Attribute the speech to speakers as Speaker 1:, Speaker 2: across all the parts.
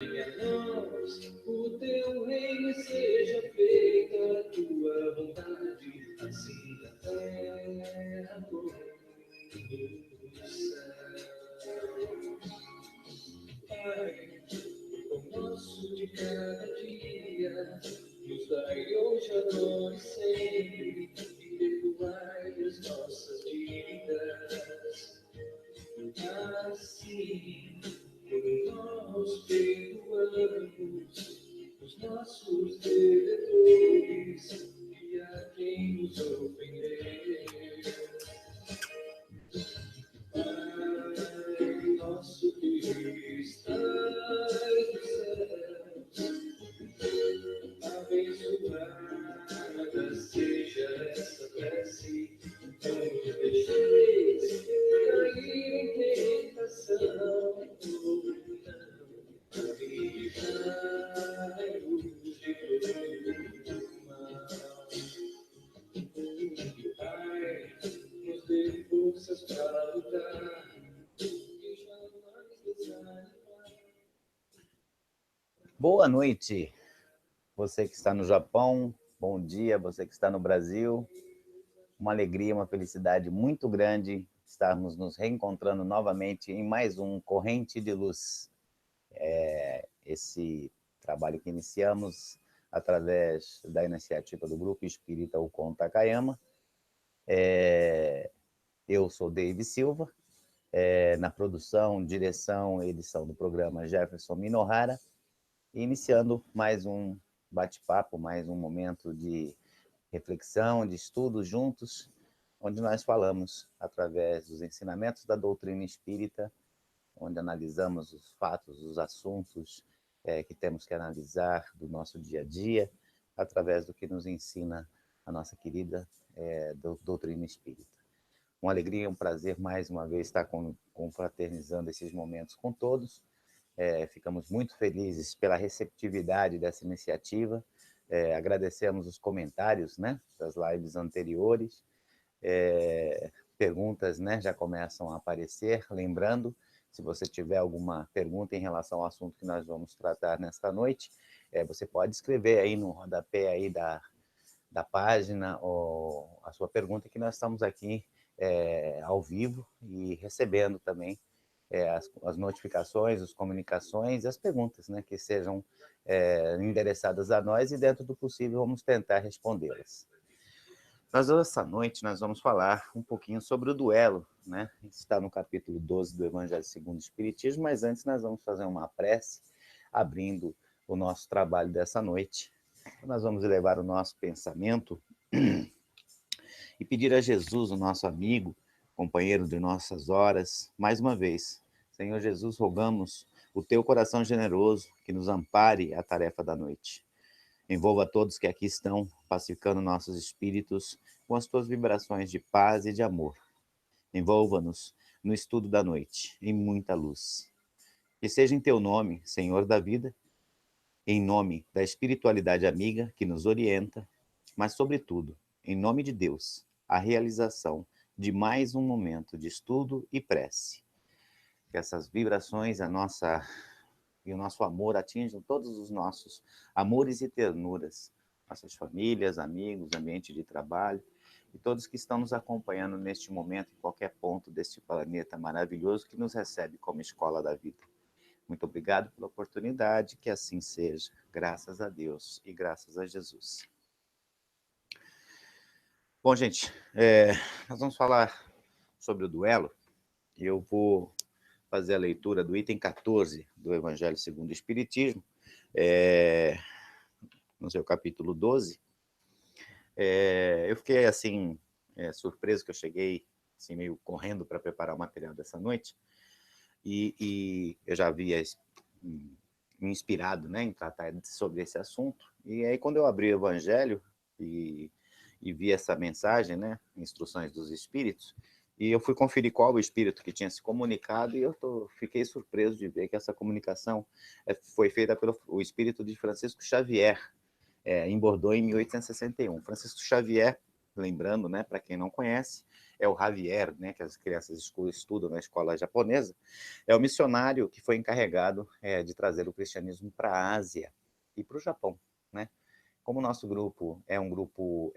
Speaker 1: O teu reino seja feita a tua vontade, assim na terra como no céu. Pai, o nosso de cada dia, nos dai hoje a nós sempre, e perdoai as nossas dívidas, assim como nós perdoamos os nossos devedores e a quem nos ofendeu. Pai nosso que estás no céu, abençoada seja essa prece, não nos deixeis cair em tentação, não, livrai-nos de todo mal. Pai, nos dê forças para lutar e jamais desanimar.
Speaker 2: Boa noite, você que está no Japão, bom dia, você que está no Brasil. Uma alegria, uma felicidade muito grande estarmos nos reencontrando novamente em mais um Corrente de Luz. Esse trabalho que iniciamos através da iniciativa do Grupo Espírita Ukon Takayama. Eu sou David Silva, na produção, direção e edição do programa Jefferson Minohara, e iniciando mais um bate-papo, mais um momento de reflexão, de estudo juntos, onde nós falamos através dos ensinamentos da doutrina espírita, onde analisamos os fatos, os assuntos que temos que analisar do nosso dia a dia, através do que nos ensina a nossa querida doutrina espírita. Uma alegria e um prazer mais uma vez estar confraternizando esses momentos com todos. Ficamos muito felizes pela receptividade dessa iniciativa. Agradecemos os comentários, né, das lives anteriores. Perguntas, né, já começam a aparecer. Lembrando, se você tiver alguma pergunta em relação ao assunto que nós vamos tratar nesta noite, você pode escrever aí no rodapé aí da página ou a sua pergunta, que nós estamos aqui ao vivo e recebendo também as notificações, as comunicações e as perguntas, né, que sejam endereçadas a nós, e dentro do possível vamos tentar respondê-las. Mas essa noite nós vamos falar um pouquinho sobre o duelo, né? Está no capítulo 12 do Evangelho segundo o Espiritismo, mas antes nós vamos fazer uma prece, abrindo o nosso trabalho dessa noite. Nós vamos elevar o nosso pensamento e pedir a Jesus, o nosso amigo, companheiro de nossas horas, mais uma vez: Senhor Jesus, rogamos o teu coração generoso que nos ampare a tarefa da noite. Envolva todos que aqui estão, pacificando nossos espíritos com as tuas vibrações de paz e de amor. Envolva-nos no estudo da noite, em muita luz. Que seja em teu nome, Senhor da vida, em nome da espiritualidade amiga que nos orienta, mas, sobretudo, em nome de Deus, a realização de mais um momento de estudo e prece. Que essas vibrações, e o nosso amor atinjam todos os nossos amores e ternuras, nossas famílias, amigos, ambiente de trabalho, e todos que estão nos acompanhando neste momento, em qualquer ponto deste planeta maravilhoso que nos recebe como escola da vida. Muito obrigado pela oportunidade, que assim seja, graças a Deus e graças a Jesus. Bom, gente, nós vamos falar sobre o duelo, e eu vou fazer a leitura do item 14 do Evangelho segundo o Espiritismo, no seu capítulo 12. Eu fiquei, assim, surpreso, que eu cheguei assim, meio correndo para preparar o material dessa noite, e eu já havia me inspirado, né, em tratar sobre esse assunto, e aí quando eu abri o Evangelho e vi essa mensagem, né, instruções dos Espíritos, e eu fui conferir qual o espírito que tinha se comunicado, e fiquei surpreso de ver que essa comunicação foi feita pelo espírito de Francisco Xavier, em Bordeaux, em 1861. Francisco Xavier, lembrando, né, para quem não conhece, é o Javier, né, que as crianças estudam na escola japonesa, é o missionário que foi encarregado de trazer o cristianismo para a Ásia e para o Japão, né? Como o nosso grupo é um grupo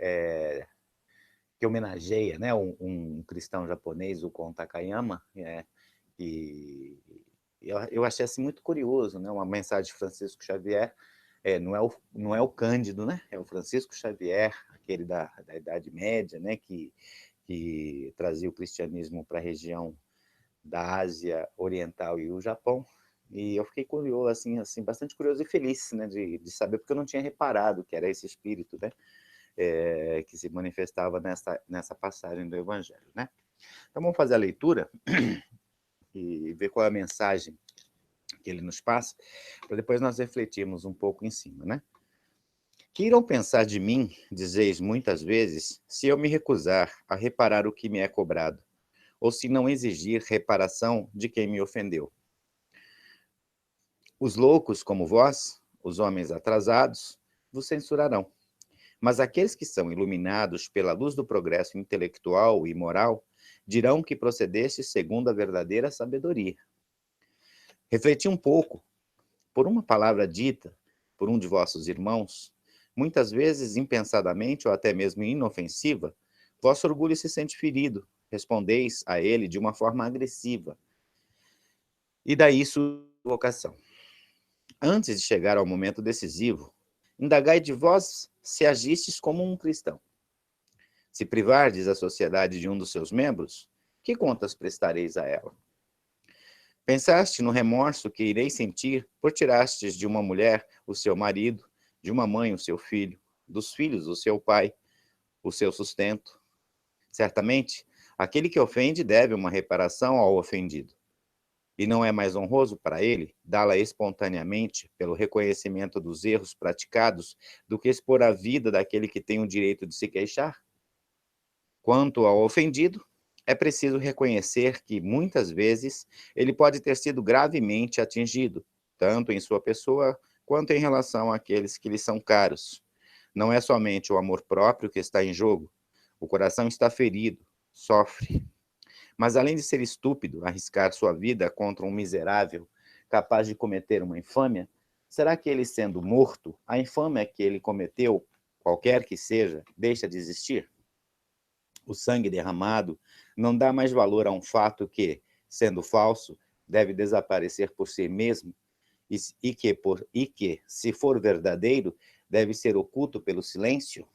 Speaker 2: que homenageia, né, um cristão japonês, o Kon Takayama, e eu achei assim muito curioso, né, uma mensagem de Francisco Xavier, não é o Cândido, né, é o Francisco Xavier, aquele da Idade Média, né, que trazia o cristianismo para a região da Ásia Oriental e o Japão, e eu fiquei curioso, assim bastante curioso e feliz, né, de saber, porque eu não tinha reparado que era esse espírito, né, que se manifestava nessa passagem do Evangelho, né? Então vamos fazer a leitura e ver qual é a mensagem que ele nos passa, para depois nós refletirmos um pouco em cima, né? Que irão pensar de mim, dizeis muitas vezes, se eu me recusar a reparar o que me é cobrado, ou se não exigir reparação de quem me ofendeu? Os loucos como vós, os homens atrasados, vos censurarão. Mas aqueles que são iluminados pela luz do progresso intelectual e moral dirão que procedeste segundo a verdadeira sabedoria. Refleti um pouco, por uma palavra dita por um de vossos irmãos, muitas vezes impensadamente ou até mesmo inofensiva, vosso orgulho se sente ferido, respondeis a ele de uma forma agressiva. E daí sua vocação. Antes de chegar ao momento decisivo, indagai de vós se agistes como um cristão. Se privardes a sociedade de um dos seus membros, que contas prestareis a ela? Pensaste no remorso que ireis sentir por tirastes de uma mulher o seu marido, de uma mãe o seu filho, dos filhos o seu pai, o seu sustento? Certamente, aquele que ofende deve uma reparação ao ofendido. E não é mais honroso para ele dá-la espontaneamente pelo reconhecimento dos erros praticados do que expor a vida daquele que tem o direito de se queixar? Quanto ao ofendido, é preciso reconhecer que, muitas vezes, ele pode ter sido gravemente atingido, tanto em sua pessoa quanto em relação àqueles que lhe são caros. Não é somente o amor próprio que está em jogo. O coração está ferido, sofre. Mas, além de ser estúpido arriscar sua vida contra um miserável capaz de cometer uma infâmia, será que ele, sendo morto, a infâmia que ele cometeu, qualquer que seja, deixa de existir? O sangue derramado não dá mais valor a um fato que, sendo falso, deve desaparecer por si mesmo e que, se for verdadeiro, deve ser oculto pelo silêncio?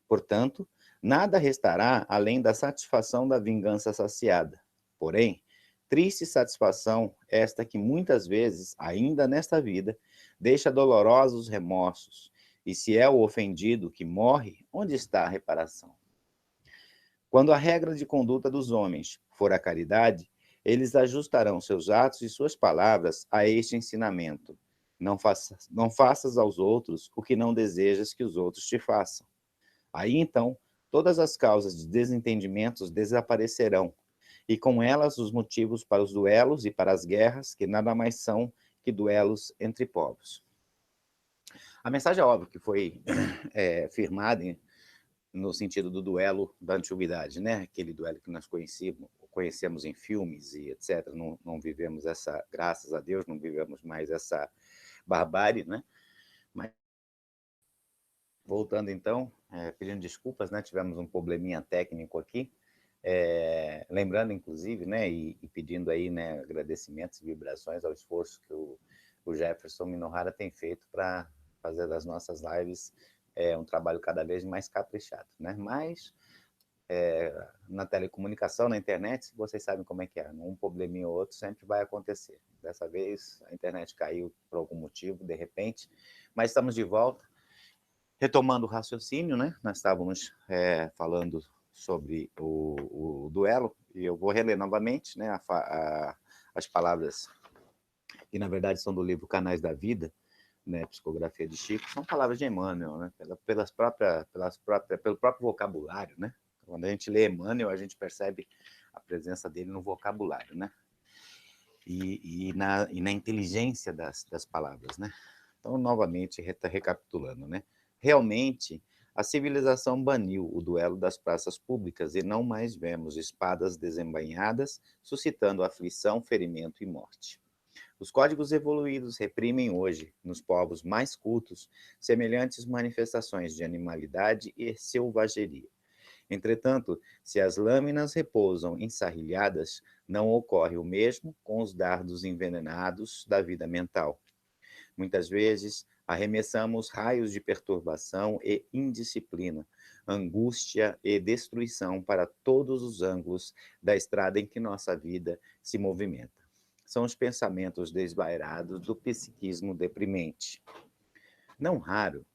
Speaker 2: Portanto, nada restará além da satisfação da vingança saciada. Porém, triste satisfação esta que muitas vezes, ainda nesta vida, deixa dolorosos remorsos. E se é o ofendido que morre, onde está a reparação? Quando a regra de conduta dos homens for a caridade, eles ajustarão seus atos e suas palavras a este ensinamento. Não faças aos outros o que não desejas que os outros te façam. Aí, então, todas as causas de desentendimentos desaparecerão, e com elas os motivos para os duelos e para as guerras, que nada mais são que duelos entre povos. A mensagem é óbvia que foi firmada no sentido do duelo da antiguidade, né? Aquele duelo que nós conhecemos em filmes e etc. Não vivemos essa, graças a Deus, não vivemos mais essa barbárie, né? Mas, voltando então, pedindo desculpas, né? Tivemos um probleminha técnico aqui, lembrando inclusive, né? E pedindo aí, né? Agradecimentos e vibrações ao esforço que o Jefferson Minohara tem feito para fazer das nossas lives um trabalho cada vez mais caprichado, né? Mas na telecomunicação, na internet, vocês sabem como é que é, um probleminha ou outro sempre vai acontecer. Dessa vez a internet caiu por algum motivo, de repente, mas estamos de volta, retomando o raciocínio, né? Nós estávamos falando sobre o duelo, e eu vou reler novamente, né, as palavras que na verdade são do livro Canais da Vida, né, Psicografia de Chico, são palavras de Emmanuel, né, pelo próprio vocabulário, né? Quando a gente lê Emmanuel, a gente percebe a presença dele no vocabulário, né? E na inteligência das palavras, né? Então, novamente, recapitulando, né? Realmente, a civilização baniu o duelo das praças públicas e não mais vemos espadas desembainhadas, suscitando aflição, ferimento e morte. Os códigos evoluídos reprimem hoje, nos povos mais cultos, semelhantes manifestações de animalidade e selvageria. Entretanto, se as lâminas repousam ensarrilhadas, não ocorre o mesmo com os dardos envenenados da vida mental. Muitas vezes, arremessamos raios de perturbação e indisciplina, angústia e destruição para todos os ângulos da estrada em que nossa vida se movimenta. São os pensamentos desvairados do psiquismo deprimente. Não raro,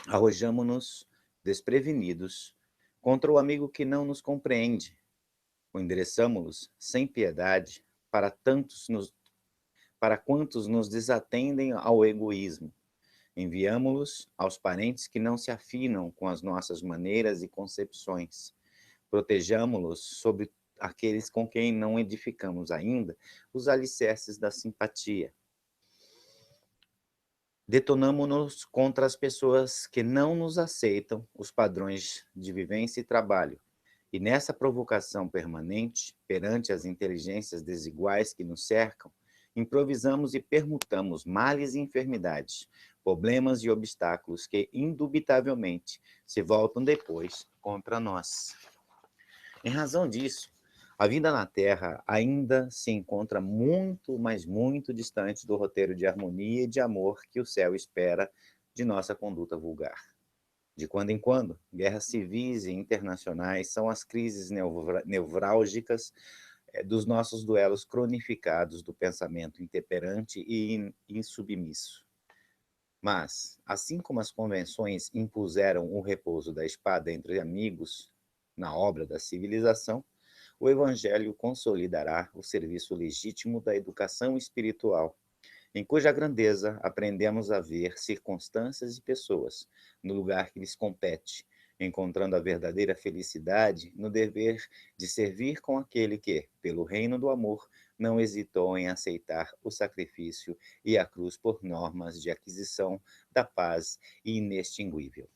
Speaker 2: arrojamo-nos desprevenidos contra o amigo que não nos compreende, ou endereçamo-los sem piedade para quantos nos desatendem ao egoísmo. Enviamo-los aos parentes que não se afinam com as nossas maneiras e concepções. Protejamo-los sobre aqueles com quem não edificamos ainda os alicerces da simpatia. Detonamo-nos contra as pessoas que não nos aceitam os padrões de vivência e trabalho. E nessa provocação permanente, perante as inteligências desiguais que nos cercam, improvisamos e permutamos males e enfermidades, problemas e obstáculos que, indubitavelmente, se voltam depois contra nós. Em razão disso, a vida na Terra ainda se encontra muito, mas muito distante do roteiro de harmonia e de amor que o céu espera de nossa conduta vulgar. De quando em quando, guerras civis e internacionais são as crises nevrálgicas dos nossos duelos cronificados do pensamento intemperante e insubmisso. Mas, assim como as convenções impuseram o repouso da espada entre amigos na obra da civilização, o Evangelho consolidará o serviço legítimo da educação espiritual, em cuja grandeza aprendemos a ver circunstâncias e pessoas no lugar que lhes compete, encontrando a verdadeira felicidade no dever de servir com aquele que, pelo reino do amor, não hesitou em aceitar o sacrifício e a cruz por normas de aquisição da paz inextinguível.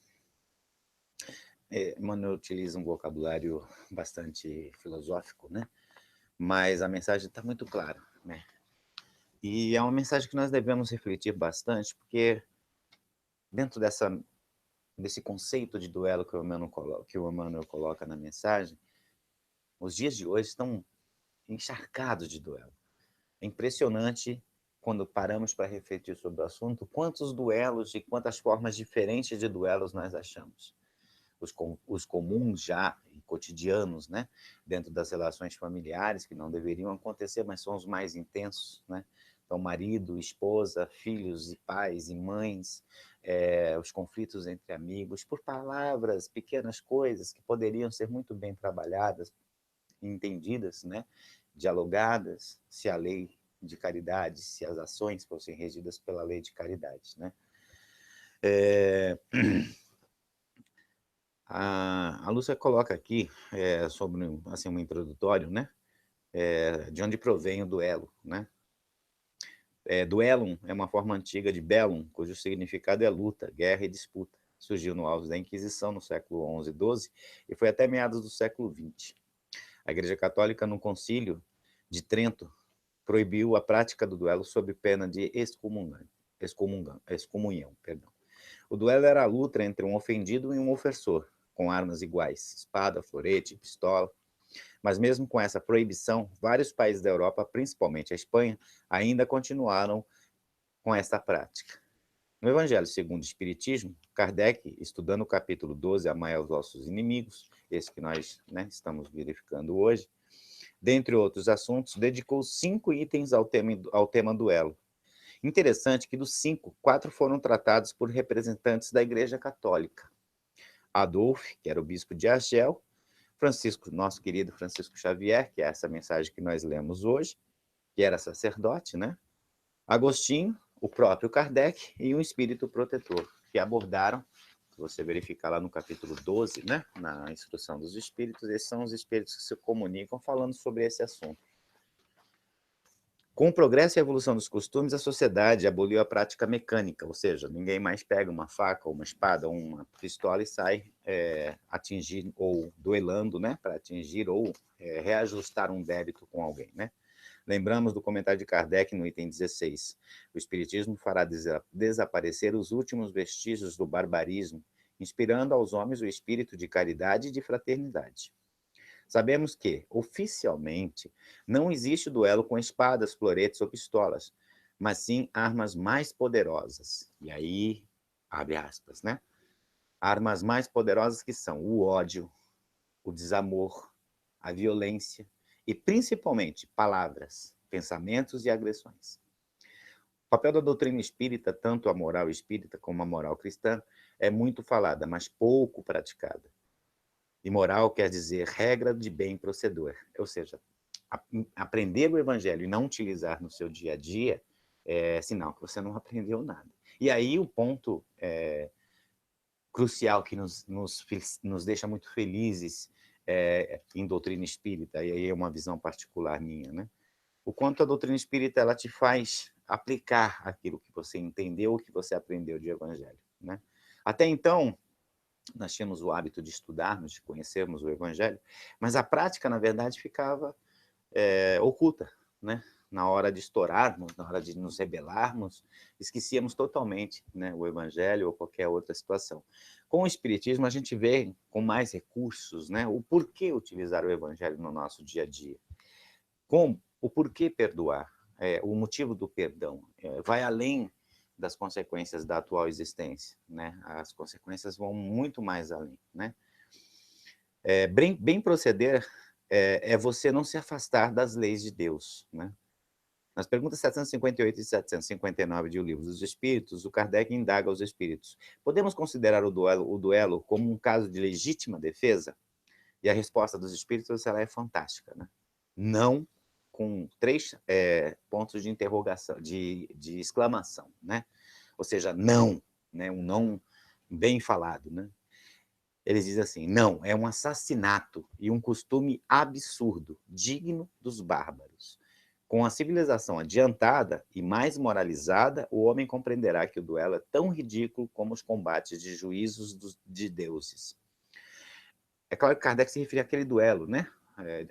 Speaker 2: Emmanuel utiliza um vocabulário bastante filosófico, né? Mas a mensagem está muito clara, né? E é uma mensagem que nós devemos refletir bastante, porque dentro desse conceito de duelo que o Emmanuel coloca na mensagem, os dias de hoje estão encharcados de duelo. É impressionante, quando paramos para refletir sobre o assunto, quantos duelos e quantas formas diferentes de duelos nós achamos. Os comuns já, cotidianos, né? Dentro das relações familiares, que não deveriam acontecer, mas são os mais intensos, né? Então, marido, esposa, filhos e pais e mães, os conflitos entre amigos, por palavras, pequenas coisas que poderiam ser muito bem trabalhadas, entendidas, né? Dialogadas, se a lei de caridade, se as ações fossem regidas pela lei de caridade, né? A Lúcia coloca aqui sobre assim, um introdutório, né? De onde provém o duelo, né? Duellum é uma forma antiga de bellum, cujo significado é luta, guerra e disputa. Surgiu no auge da Inquisição, no século XI e XII, e foi até meados do século XX. A Igreja Católica, no Concílio de Trento, proibiu a prática do duelo sob pena de excomunhão. O duelo era a luta entre um ofendido e um ofensor, com armas iguais, espada, florete, pistola. Mas mesmo com essa proibição, vários países da Europa, principalmente a Espanha, ainda continuaram com essa prática. No Evangelho segundo o Espiritismo, Kardec, estudando o capítulo 12, Amai aos vossos inimigos, esse que nós estamos verificando hoje, dentre outros assuntos, dedicou 5 itens ao tema duelo. Interessante que dos 5, 4 foram tratados por representantes da Igreja Católica. Adolfo, que era o bispo de Argel, Francisco, nosso querido Francisco Xavier, que é essa mensagem que nós lemos hoje, que era sacerdote, né? Agostinho, o próprio Kardec e um espírito protetor, que abordaram, se você verificar lá no capítulo 12, né, na Instrução dos Espíritos, esses são os espíritos que se comunicam falando sobre esse assunto. Com o progresso e a evolução dos costumes, a sociedade aboliu a prática mecânica, ou seja, ninguém mais pega uma faca, ou uma espada, ou uma pistola e sai atingir, ou duelando, né, para atingir ou reajustar um débito com alguém, né? Lembramos do comentário de Kardec no item 16. O Espiritismo fará desaparecer os últimos vestígios do barbarismo, inspirando aos homens o espírito de caridade e de fraternidade. Sabemos que, oficialmente, não existe duelo com espadas, floretes ou pistolas, mas sim armas mais poderosas. E aí, abre aspas, né? Armas mais poderosas que são o ódio, o desamor, a violência e, principalmente, palavras, pensamentos e agressões. O papel da doutrina espírita, tanto a moral espírita como a moral cristã, é muito falada, mas pouco praticada. E moral quer dizer regra de bem proceder, ou seja, aprender o evangelho e não utilizar no seu dia a dia é sinal que você não aprendeu nada. E aí o ponto crucial que nos deixa muito felizes em doutrina espírita, e aí é uma visão particular minha, né? O quanto a doutrina espírita ela te faz aplicar aquilo que você entendeu, que você aprendeu de evangelho, né? Até então, nós tínhamos o hábito de estudarmos, de conhecermos o evangelho, mas a prática, na verdade, ficava oculta, né? Na hora de estourarmos, na hora de nos rebelarmos, esquecíamos totalmente, né, o evangelho ou qualquer outra situação. Com o espiritismo, a gente vê com mais recursos, né, o porquê utilizar o evangelho no nosso dia a dia. Com o porquê perdoar, o motivo do perdão, vai além das consequências da atual existência, né? As consequências vão muito mais além, né? Bem proceder é você não se afastar das leis de Deus, né? Nas perguntas 758 e 759 de O Livro dos Espíritos, o Kardec indaga aos espíritos: podemos considerar o duelo como um caso de legítima defesa? E a resposta dos espíritos ela é fantástica, né? Não, com 3 pontos de interrogação, de exclamação, né? Ou seja, não, né? Um não bem falado, né? Eles dizem assim: não, é um assassinato e um costume absurdo, digno dos bárbaros. Com a civilização adiantada e mais moralizada, o homem compreenderá que o duelo é tão ridículo como os combates de juízos de deuses. É claro que Kardec se referia àquele duelo, né?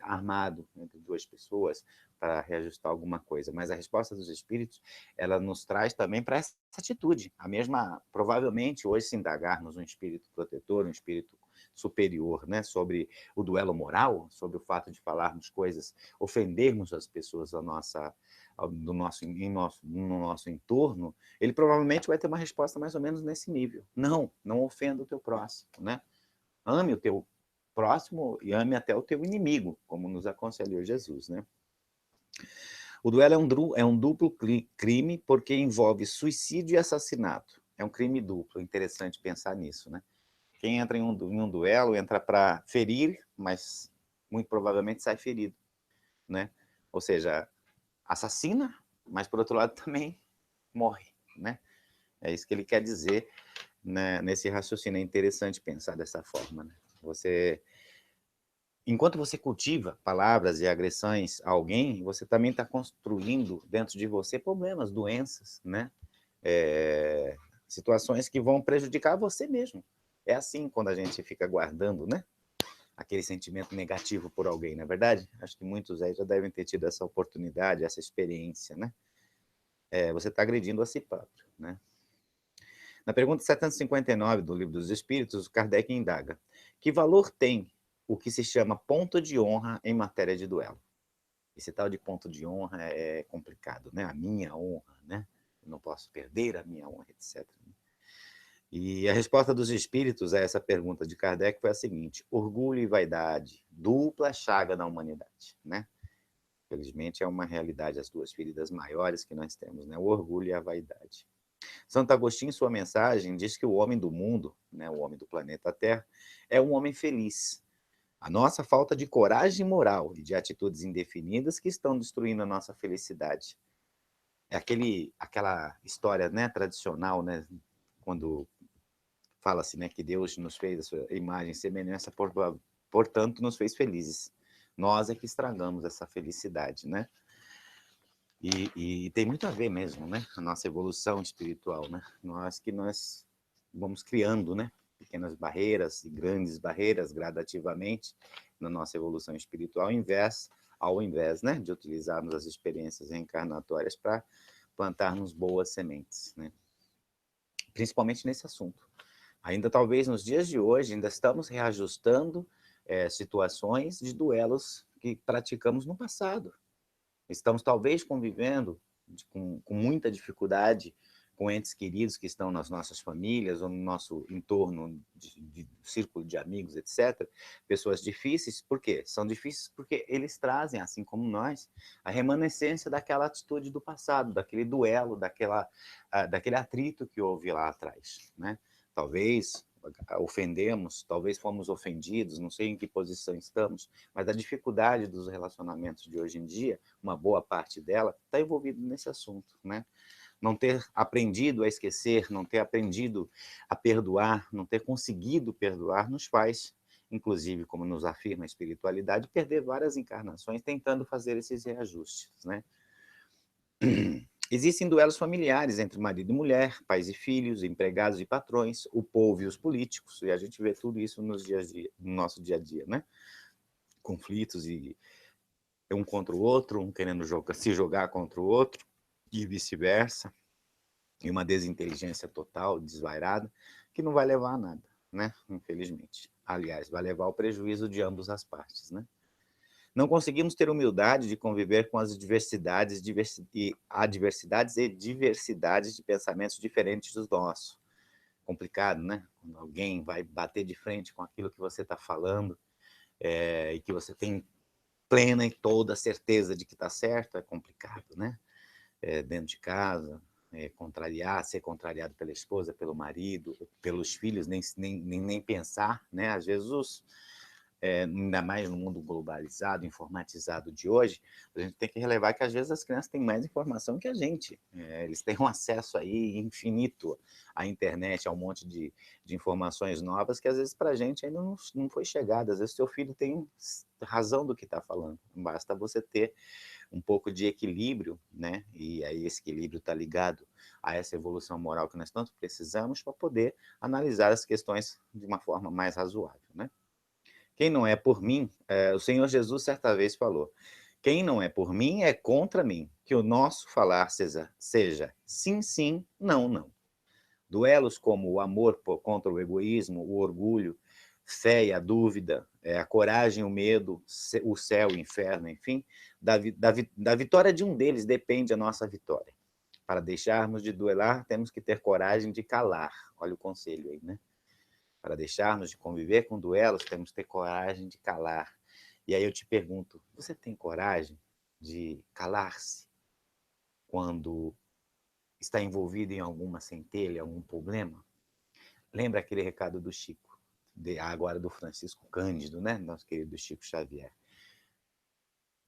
Speaker 2: Armado entre 2 pessoas para reajustar alguma coisa, mas a resposta dos espíritos ela nos traz também para essa atitude. A mesma, provavelmente, hoje, se indagarmos um espírito protetor, um espírito superior, né, sobre o duelo moral, sobre o fato de falarmos coisas, ofendermos as pessoas no nosso entorno, ele provavelmente vai ter uma resposta mais ou menos nesse nível. Não ofenda o teu próximo, né? Ame o teu próximo e ame até o teu inimigo, como nos aconselhou Jesus, né? O duelo é um duplo crime porque envolve suicídio e assassinato. É um crime duplo, é interessante pensar nisso, né? Quem entra em um duelo entra para ferir, mas muito provavelmente sai ferido, né? Ou seja, assassina, mas por outro lado também morre, né? É isso que ele quer dizer, né, nesse raciocínio. É interessante pensar dessa forma, né? Enquanto você cultiva palavras e agressões a alguém, você também está construindo dentro de você problemas, doenças, né? Situações que vão prejudicar você mesmo. É assim quando a gente fica guardando, né? Aquele sentimento negativo por alguém, não é verdade? Acho que muitos aí já devem ter tido essa oportunidade, essa experiência, né? Você está agredindo a si próprio, né? Na pergunta 759 do Livro dos Espíritos, o Kardec indaga: que valor tem o que se chama ponto de honra em matéria de duelo? Esse tal de ponto de honra é complicado, né? A minha honra, né? Eu não posso perder a minha honra, etc. E a resposta dos espíritos a essa pergunta de Kardec foi a seguinte: orgulho e vaidade, dupla chaga da humanidade, né? Felizmente é uma realidade, as 2 feridas maiores que nós temos, né? O orgulho e a vaidade. Santo Agostinho, em sua mensagem, diz que o homem do mundo, né, o homem do planeta Terra, é um homem feliz. A nossa falta de coragem moral e de atitudes indefinidas que estão destruindo a nossa felicidade. É aquela história, né, tradicional, né, quando fala-se, né, que Deus nos fez a sua imagem e semelhança, portanto nos fez felizes. Nós é que estragamos essa felicidade, né? E tem muito a ver mesmo, né? A nossa evolução espiritual, né? Nós vamos criando, né? Pequenas barreiras e grandes barreiras gradativamente na nossa evolução espiritual, ao invés, né? De utilizarmos as experiências reencarnatórias para plantarmos boas sementes, né? Principalmente nesse assunto. Ainda talvez nos dias de hoje, ainda estamos reajustando situações de duelos que praticamos no passado. Estamos talvez convivendo com muita dificuldade com entes queridos que estão nas nossas famílias ou no nosso entorno de círculo de amigos, etc. Pessoas difíceis, por quê? São difíceis porque eles trazem, assim como nós, a remanescência daquela atitude do passado, daquele duelo, daquele atrito que houve lá atrás, né? Talvez ofendemos, talvez fomos ofendidos, não sei em que posição estamos, mas a dificuldade dos relacionamentos de hoje em dia, uma boa parte dela, está envolvida nesse assunto, né? Não ter aprendido a esquecer, não ter aprendido a perdoar, não ter conseguido perdoar, nos faz, inclusive, como nos afirma a espiritualidade, perder várias encarnações tentando fazer esses reajustes, né? Existem duelos familiares entre marido e mulher, pais e filhos, empregados e patrões, o povo e os políticos, e a gente vê tudo isso no nosso dia a dia, né? Conflitos e um contra o outro, um querendo se jogar contra o outro, e vice-versa, e uma desinteligência total, desvairada, que não vai levar a nada, né? Infelizmente. Aliás, vai levar ao prejuízo de ambas as partes, né? Não conseguimos ter humildade de conviver com as adversidades e diversidades de pensamentos diferentes dos nossos. Complicado, né? Quando alguém vai bater de frente com aquilo que você está falando e que você tem plena e toda certeza de que está certo, é complicado, né? Dentro de casa, ser contrariado pela esposa, pelo marido, pelos filhos, nem pensar, né? Às vezes ainda mais no mundo globalizado, informatizado de hoje, a gente tem que relevar que às vezes as crianças têm mais informação que a gente. Eles têm um acesso aí infinito à internet, a um monte de informações novas que às vezes para a gente ainda não foi chegada. Às vezes seu filho tem razão do que está falando. Basta você ter um pouco de equilíbrio, né? E aí esse equilíbrio está ligado a essa evolução moral que nós tanto precisamos para poder analisar as questões de uma forma mais razoável, né? Quem não é por mim, o Senhor Jesus certa vez falou, quem não é por mim é contra mim, que o nosso falar seja sim, sim, não, não. Duelos como o amor contra o egoísmo, o orgulho, fé e a dúvida, a coragem, o medo, o céu, o inferno, enfim, da vitória de um deles depende a nossa vitória. Para deixarmos de duelar, temos que ter coragem de calar. Olha o conselho aí, né? Para deixarmos de conviver com duelos, temos que ter coragem de calar. E aí eu te pergunto, você tem coragem de calar-se quando está envolvido em alguma centelha, algum problema? Lembra aquele recado do Chico, agora do Francisco Cândido, né? Nosso querido Chico Xavier,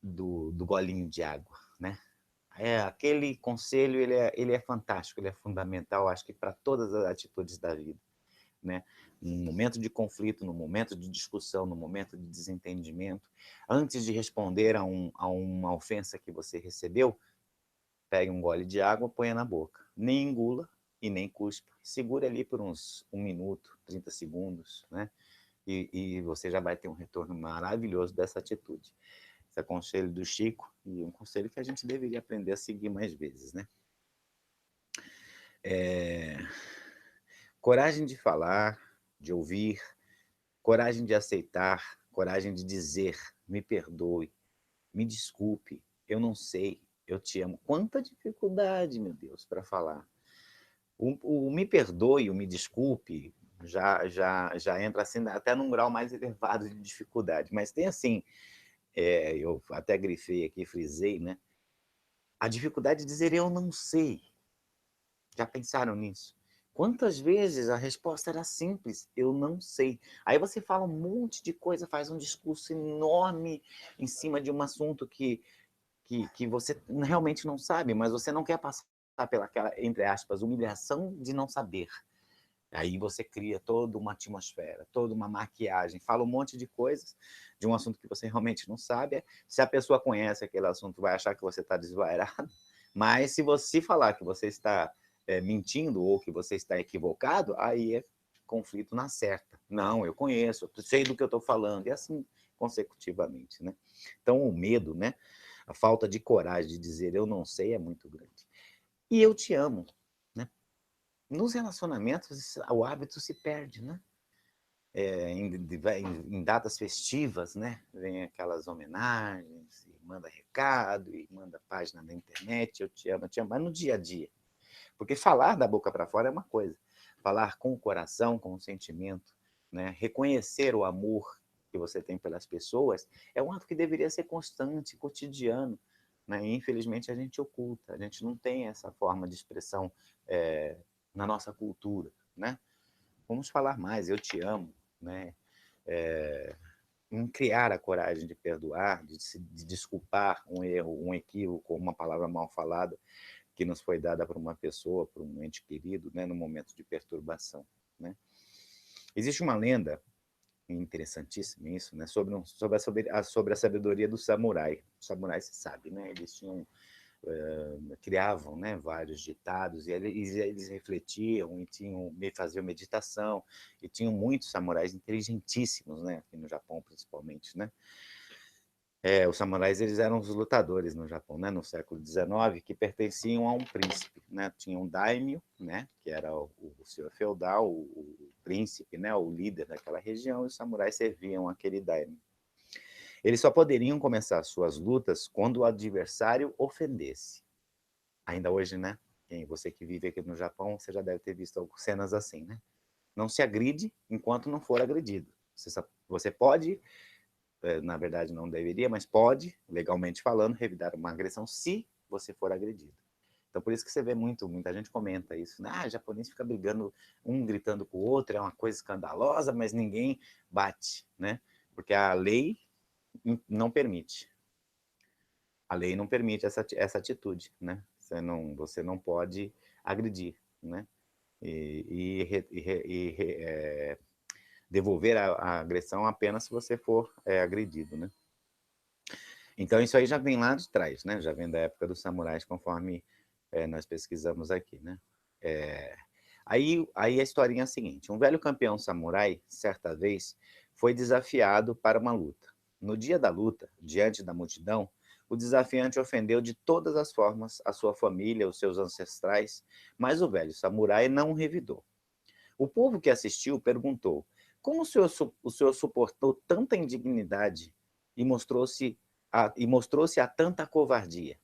Speaker 2: do golinho de água, né? Aquele conselho, ele é fantástico, ele é fundamental, acho que para todas as atitudes da vida, né? No momento de conflito, no momento de discussão, no momento de desentendimento, antes de responder a uma ofensa que você recebeu, pegue um gole de água, ponha na boca. Nem engula e nem cuspa. Segure ali por uns 1 minuto, 30 segundos, né? E você já vai ter um retorno maravilhoso dessa atitude. Esse é o conselho do Chico e um conselho que a gente deveria aprender a seguir mais vezes, né? Coragem de falar, de ouvir, coragem de aceitar, coragem de dizer, me perdoe, me desculpe, eu não sei, eu te amo. Quanta dificuldade, meu Deus, para falar. O me perdoe, o me desculpe, já entra assim, até num grau mais elevado de dificuldade. Mas tem assim, eu até grifei aqui, frisei, né? A dificuldade de dizer eu não sei. Já pensaram nisso? Quantas vezes a resposta era simples, eu não sei. Aí você fala um monte de coisa, faz um discurso enorme em cima de um assunto que você realmente não sabe, mas você não quer passar pelaquela, entre aspas, humilhação de não saber. Aí você cria toda uma atmosfera, toda uma maquiagem, fala um monte de coisas de um assunto que você realmente não sabe. Se a pessoa conhece aquele assunto, vai achar que você está desvairado, mas se você falar que você está mentindo ou que você está equivocado, aí é conflito na certa. Não, eu conheço, eu sei do que eu estou falando, e assim consecutivamente, né? Então, o medo, né? A falta de coragem de dizer eu não sei é muito grande. E eu te amo, né? Nos relacionamentos, o hábito se perde, né? Em datas festivas, né? Vem aquelas homenagens, e manda recado, e manda página na internet, eu te amo, mas no dia a dia. Porque falar da boca para fora é uma coisa, falar com o coração, com o sentimento, né? Reconhecer o amor que você tem pelas pessoas é um ato que deveria ser constante, cotidiano, né? E, infelizmente, a gente oculta, a gente não tem essa forma de expressão na nossa cultura, né? Vamos falar mais, eu te amo, né? Em criar a coragem de perdoar, de desculpar um erro, um equívoco, uma palavra mal falada que nos foi dada por uma pessoa, por um ente querido, né, no momento de perturbação, né? Existe uma lenda interessantíssima isso, né, sobre a sabedoria do samurai. Os samurais, se sabe, né, eles tinham criavam, né, vários ditados, e eles refletiam e faziam meditação, e tinham muitos samurais inteligentíssimos, né, aqui no Japão principalmente, né. Os samurais, eles eram os lutadores no Japão, né, no século XIX, que pertenciam a um príncipe, né, tinha um daimyo, né, que era o senhor feudal, o príncipe, né, o líder daquela região, e os samurais serviam aquele daimyo. Eles só poderiam começar suas lutas quando o adversário ofendesse. Ainda hoje, né? Você que vive aqui no Japão, você já deve ter visto cenas assim, né? Não se agride enquanto não for agredido. Você pode, na verdade não deveria, mas pode, legalmente falando, revidar uma agressão se você for agredido. Então, por isso que você vê muita gente comenta isso, né? Ah, japonês fica brigando, um gritando com o outro, é uma coisa escandalosa, mas ninguém bate, né? Porque a lei não permite. A lei não permite essa atitude, né? Você não pode agredir, né? Devolver a agressão apenas se você for agredido, né? Então, isso aí já vem lá de trás, né? Já vem da época dos samurais, conforme nós pesquisamos aqui, né? Aí a historinha é a seguinte: um velho campeão samurai, certa vez, foi desafiado para uma luta. No dia da luta, diante da multidão, o desafiante ofendeu de todas as formas a sua família, os seus ancestrais, mas o velho samurai não revidou. O povo que assistiu perguntou: como o senhor suportou tanta indignidade e mostrou-se a tanta covardia?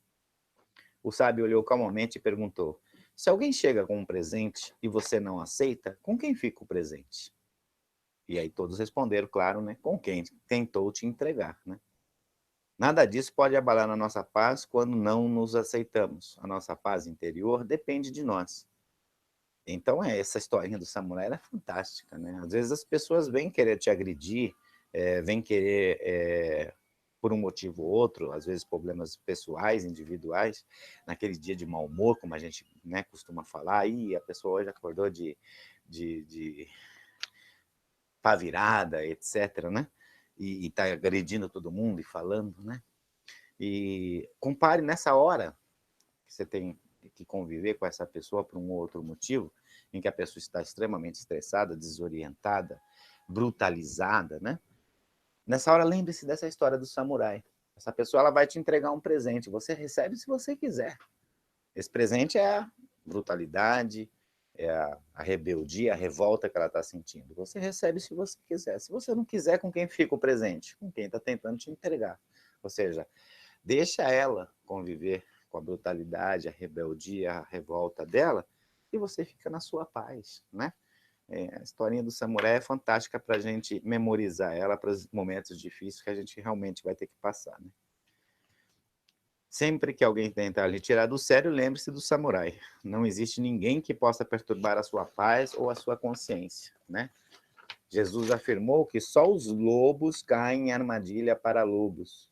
Speaker 2: O sábio olhou calmamente e perguntou: se alguém chega com um presente e você não aceita, com quem fica o presente? E aí todos responderam, claro, né? Com quem tentou te entregar, né? Nada disso pode abalar a nossa paz quando não nos aceitamos. A nossa paz interior depende de nós. Então, essa historinha do samurai era fantástica, né? Às vezes as pessoas vêm querer te agredir, vêm querer, por um motivo ou outro, às vezes problemas pessoais, individuais, naquele dia de mau humor, como a gente, né, costuma falar, e a pessoa hoje acordou de pá virada, etc., né? E está agredindo todo mundo e falando, né? E compare nessa hora que você tem que conviver com essa pessoa por um ou outro motivo, em que a pessoa está extremamente estressada, desorientada, brutalizada, né? Nessa hora, lembre-se dessa história do samurai. Essa pessoa ela vai te entregar um presente, você recebe se você quiser. Esse presente é a brutalidade, é a rebeldia, a revolta que ela está sentindo. Você recebe se você quiser. Se você não quiser, com quem fica o presente? Com quem está tentando te entregar. Ou seja, deixa ela conviver com a brutalidade, a rebeldia, a revolta dela, e você fica na sua paz, né? A historinha do samurai é fantástica para a gente memorizar ela para os momentos difíceis que a gente realmente vai ter que passar, né? Sempre que alguém tentar lhe tirar do sério, lembre-se do samurai. Não existe ninguém que possa perturbar a sua paz ou a sua consciência, né? Jesus afirmou que só os lobos caem em armadilha para lobos.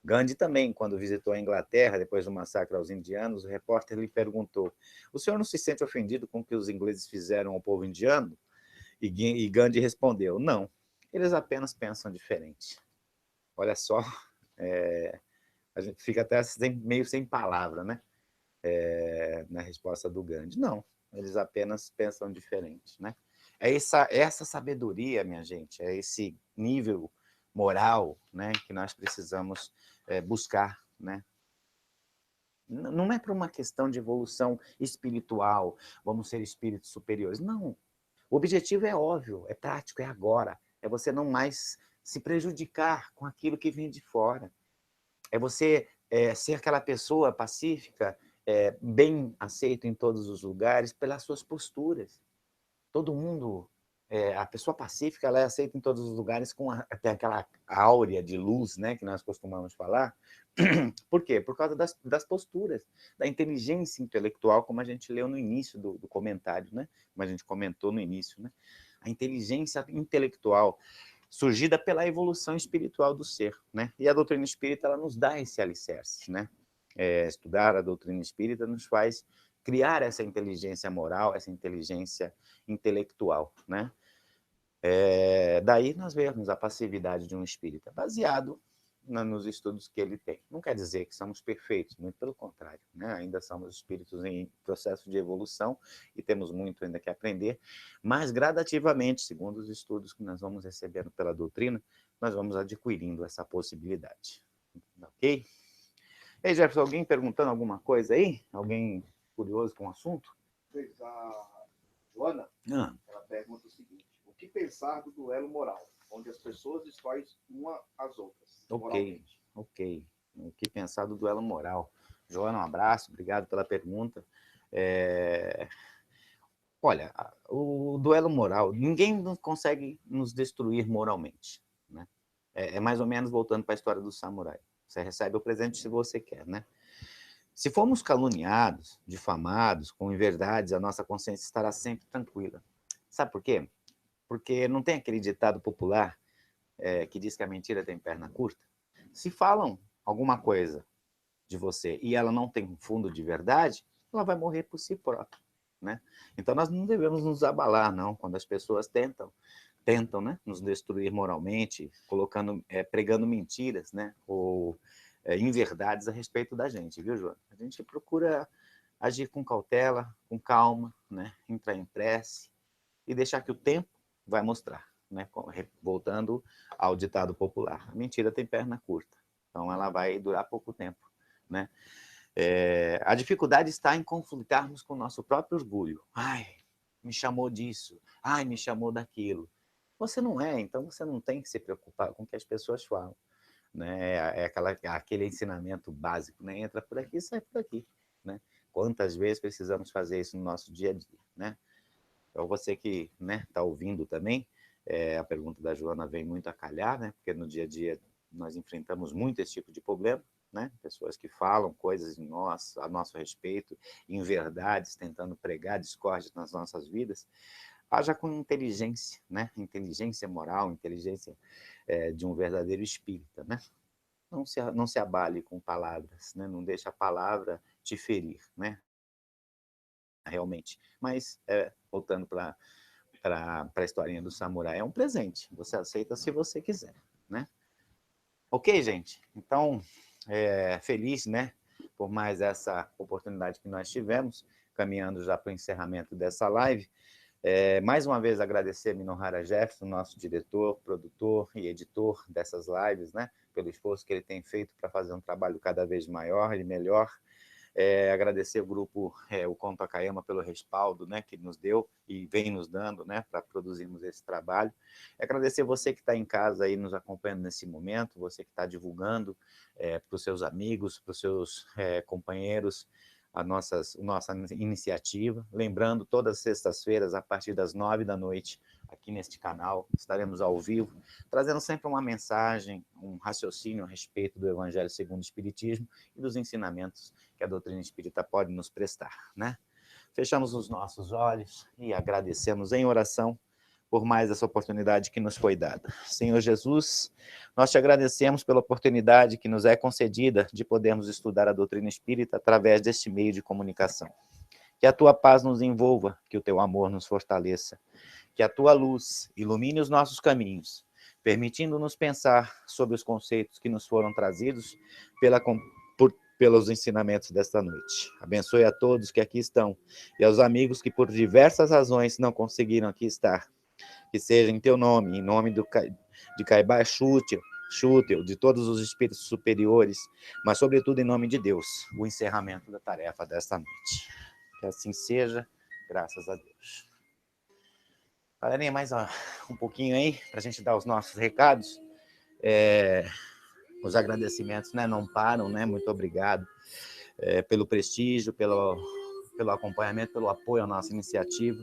Speaker 2: Gandhi também, quando visitou a Inglaterra, depois do massacre aos indianos, o repórter lhe perguntou: o senhor não se sente ofendido com o que os ingleses fizeram ao povo indiano? E Gandhi respondeu: não, eles apenas pensam diferente. Olha só, a gente fica até meio sem palavra, né? Na resposta do Gandhi. Não, eles apenas pensam diferente, né? É essa sabedoria, minha gente, é esse nível moral, né, que nós precisamos buscar, né? Não é para uma questão de evolução espiritual, vamos ser espíritos superiores, não. O objetivo é óbvio, é prático, é agora, é você não mais se prejudicar com aquilo que vem de fora, é você ser aquela pessoa pacífica, bem aceito em todos os lugares pelas suas posturas. Todo mundo, a pessoa pacífica, ela é aceita em todos os lugares com tem aquela áurea de luz, né, que nós costumamos falar. Por quê? Por causa das posturas, da inteligência intelectual, como a gente leu no início do comentário, né? Como a gente comentou no início, né? A inteligência intelectual surgida pela evolução espiritual do ser, né? E a doutrina espírita, ela nos dá esse alicerce, né? Estudar a doutrina espírita nos faz criar essa inteligência moral, essa inteligência intelectual, né? Daí nós vemos a passividade de um espírita, baseado nos estudos que ele tem. Não quer dizer que somos perfeitos, muito pelo contrário, né? Ainda somos espíritos em processo de evolução e temos muito ainda que aprender, mas gradativamente, segundo os estudos que nós vamos recebendo pela doutrina, nós vamos adquirindo essa possibilidade. Ok? Ei, Jefferson, alguém perguntando alguma coisa aí? Alguém curioso com o assunto?
Speaker 3: A Joana, ela pergunta o seguinte: o que pensar do duelo moral, onde as pessoas destroem uma às outras?
Speaker 2: Ok. O que pensar do duelo moral? Joana, um abraço, obrigado pela pergunta. Olha, o duelo moral, ninguém consegue nos destruir moralmente, né? É mais ou menos voltando para a história do samurai. Você recebe o presente se você quer, né? Se formos caluniados, difamados, com inverdades, a nossa consciência estará sempre tranquila. Sabe por quê? Porque não tem aquele ditado popular que diz que a mentira tem perna curta? Se falam alguma coisa de você e ela não tem um fundo de verdade, ela vai morrer por si própria, né? Então nós não devemos nos abalar, não, quando as pessoas tentam, né, nos destruir moralmente, pregando mentiras, né, ou inverdades a respeito da gente, viu, João? A gente procura agir com cautela, com calma, né, entrar em prece e deixar que o tempo vai mostrar, né? Voltando ao ditado popular, a mentira tem perna curta, então ela vai durar pouco tempo, né? A dificuldade está em conflitarmos com o nosso próprio orgulho. Ai, me chamou disso, ai, me chamou daquilo. Você não é, então você não tem que se preocupar com o que as pessoas falam, né? Aquele ensinamento básico, né? Entra por aqui, sai por aqui, né? Quantas vezes precisamos fazer isso no nosso dia a dia, né? Então, você que está ouvindo também, a pergunta da Joana vem muito a calhar, né? Porque no dia a dia nós enfrentamos muito esse tipo de problema, né? Pessoas que falam coisas a nosso respeito, inverdades, tentando pregar discórdia nas nossas vidas. Haja com inteligência, né? Inteligência moral, inteligência de um verdadeiro espírita, né? Não se abale com palavras, né? Não deixe a palavra te ferir, né? Realmente. Mas, voltando para a historinha do samurai, é um presente. Você aceita se você quiser, né? Ok, gente? Então, feliz, né? Por mais essa oportunidade que nós tivemos, caminhando já para o encerramento dessa live. Mais uma vez agradecer a Minohara Jefferson, nosso diretor, produtor e editor dessas lives, né? Pelo esforço que ele tem feito para fazer um trabalho cada vez maior e melhor. Agradecer o grupo, o Conto Akayama, pelo respaldo, né, que nos deu e vem nos dando, né, para produzirmos esse trabalho. Agradecer você que está em casa aí nos acompanhando nesse momento, você que está divulgando para os seus amigos, para os seus companheiros, a nossa iniciativa. Lembrando, todas as sextas-feiras, a partir das 9 da noite, aqui neste canal, estaremos ao vivo, trazendo sempre uma mensagem, um raciocínio a respeito do Evangelho segundo o Espiritismo e dos ensinamentos que a doutrina espírita pode nos prestar, né? Fechamos os nossos olhos e agradecemos em oração por mais essa oportunidade que nos foi dada. Senhor Jesus, nós te agradecemos pela oportunidade que nos é concedida de podermos estudar a doutrina espírita através deste meio de comunicação. Que a tua paz nos envolva, que o teu amor nos fortaleça, que a tua luz ilumine os nossos caminhos, permitindo-nos pensar sobre os conceitos que nos foram trazidos pelos ensinamentos desta noite. Abençoe a todos que aqui estão e aos amigos que por diversas razões não conseguiram aqui estar. Que seja em teu nome, em nome de Caibai Chútil, de todos os espíritos superiores, mas sobretudo em nome de Deus, o encerramento da tarefa desta noite. Que assim seja, graças a Deus. Galerinha, mais um pouquinho aí, para a gente dar os nossos recados. Os agradecimentos, né, não param, né? Muito obrigado pelo prestígio, pelo acompanhamento, pelo apoio à nossa iniciativa.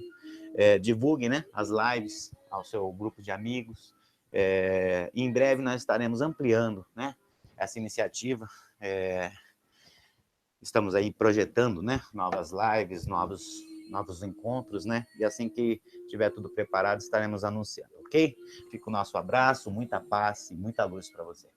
Speaker 2: Divulgue, né, as lives ao seu grupo de amigos. E em breve nós estaremos ampliando, né, essa iniciativa. Estamos aí projetando, né, novas lives, novos encontros, né? E assim que tiver tudo preparado, estaremos anunciando, ok? Fica o nosso abraço, muita paz e muita luz para você.